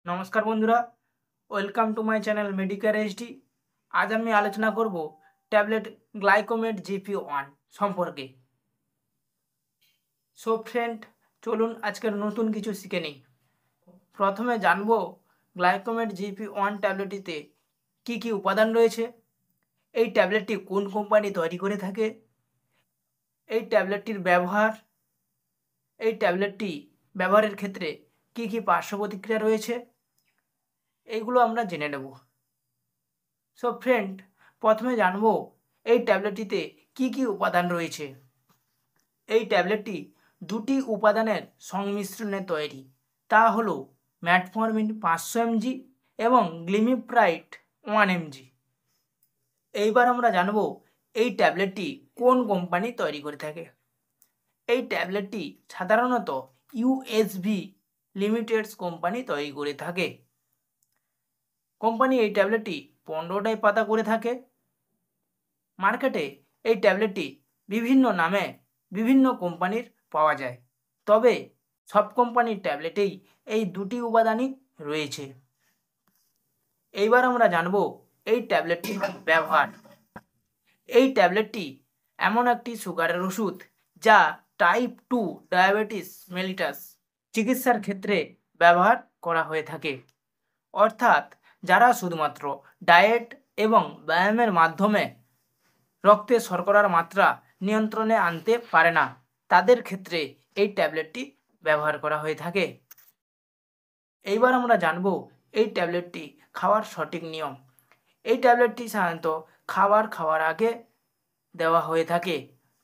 নমস্কার বন্ধুরা, welcome to my channel Medicare HD. আজ আমি আলোচনা করব ট্যাবলেট গ্লাইকোমেট GP1 সম্পর্কে। সো ফ্রেন্ড, চলুন আজকের নতুন কিছু শিখে নিই। প্রথমে জানবো গ্লাইকোমেট GP1 ট্যাবলেটটিতে কি কি উপাদান রয়েছে, এই ট্যাবলেটটি কোন কোম্পানি তৈরি করে থাকে, এই ট্যাবলেটটির ব্যবহার, এই ট্যাবলেটটি ব্যবহারের ক্ষেত্রে কি কি পার্শ্ব প্রতিক্রিয়া রয়েছে, এইগুলো আমরা জেনে নেব। সো ফ্রেন্ড, প্রথমে জানবো এই ট্যাবলেটটিতে কি কি উপাদান রয়েছে। এই ট্যাবলেটটি দুটি উপাদানের সংমিশ্রণে তৈরি, তা হলো ম্যাটফর্মিন 500 mg এবং গ্লিমিপ্রাইড 1 mg। এইবার আমরা জানবো এই ট্যাবলেটটি কোন কোম্পানি তৈরি করে থাকে। এই ট্যাবলেটটি সাধারণত ইউএসভি লিমিটেডস কোম্পানি তৈরি করে থাকে। কোম্পানি এই ট্যাবলেটটি 15টায় পাতা করে থাকে। মার্কেটে এই ট্যাবলেটটি বিভিন্ন নামে বিভিন্ন কোম্পানির পাওয়া যায়, তবে সব কোম্পানির ট্যাবলেটেই এই দুটি উপাদানই রয়েছে। এইবার আমরা জানব এই ট্যাবলেটটির ব্যবহার। এই ট্যাবলেটটি এমন একটি সুগারের ওষুধ যা টাইপ 2 ডায়াবেটিস মেলিটাস চিকিৎসার ক্ষেত্রে ব্যবহার করা হয়ে থাকে। অর্থাৎ যারা শুধুমাত্র ডায়েট এবং ব্যায়ামের মাধ্যমে রক্তে শর্করার মাত্রা নিয়ন্ত্রণে আনতে পারে না, তাদের ক্ষেত্রে এই ট্যাবলেটটি ব্যবহার করা হয়ে থাকে। এইবার আমরা জানব এই ট্যাবলেটটি খাওয়ার সঠিক নিয়ম। এই ট্যাবলেটটি সাধারণত খাওয়ার আগে দেওয়া হয়ে থাকে,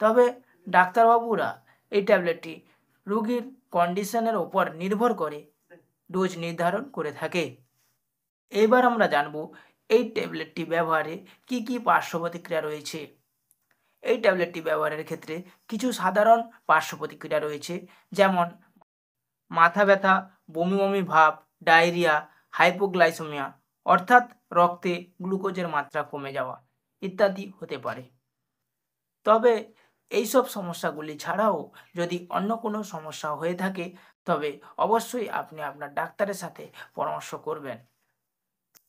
তবে ডাক্তারবাবুরা এই ট্যাবলেটটি রোগীর কন্ডিশনের ওপর নির্ভর করে ডোজ নির্ধারণ করে থাকে। এইবার আমরা জানব এই ট্যাবলেটটি ব্যবহারে কি কি পার্শ্ব প্রতিক্রিয়া রয়েছে। এই ট্যাবলেটটি ব্যবহারের ক্ষেত্রে কিছু সাধারণ পার্শ্ব প্রতিক্রিয়া রয়েছে, যেমন মাথা ব্যথা, বমি বমি ভাব, ডায়রিয়া, হাইপোগ্লাইসেমিয়া অর্থাৎ রক্তে গ্লুকোজের মাত্রা কমে যাওয়া ইত্যাদি হতে পারে। তবে এইসব সমস্যাগুলি ছাড়াও যদি অন্য কোনো সমস্যা হয়ে থাকে, তবে অবশ্যই আপনি আপনার ডাক্তারের সাথে পরামর্শ করবেন।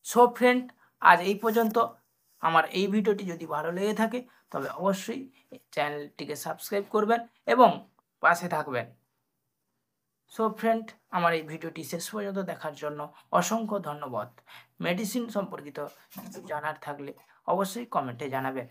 সো ফ্রেন্ড, আজ এই পর্যন্ত। আমার এই ভিডিওটি যদি ভালো লেগে থাকে তবে অবশ্যই চ্যানেলটিকে সাবস্ক্রাইব করবেন এবং পাশে থাকবেন। সো ফ্রেন্ড, আমার এই ভিডিওটি শেষ পর্যন্ত দেখার জন্য অসংখ্য ধন্যবাদ। মেডিসিন সম্পর্কিত কিছু জানার থাকলে অবশ্যই কমেন্টে জানাবেন।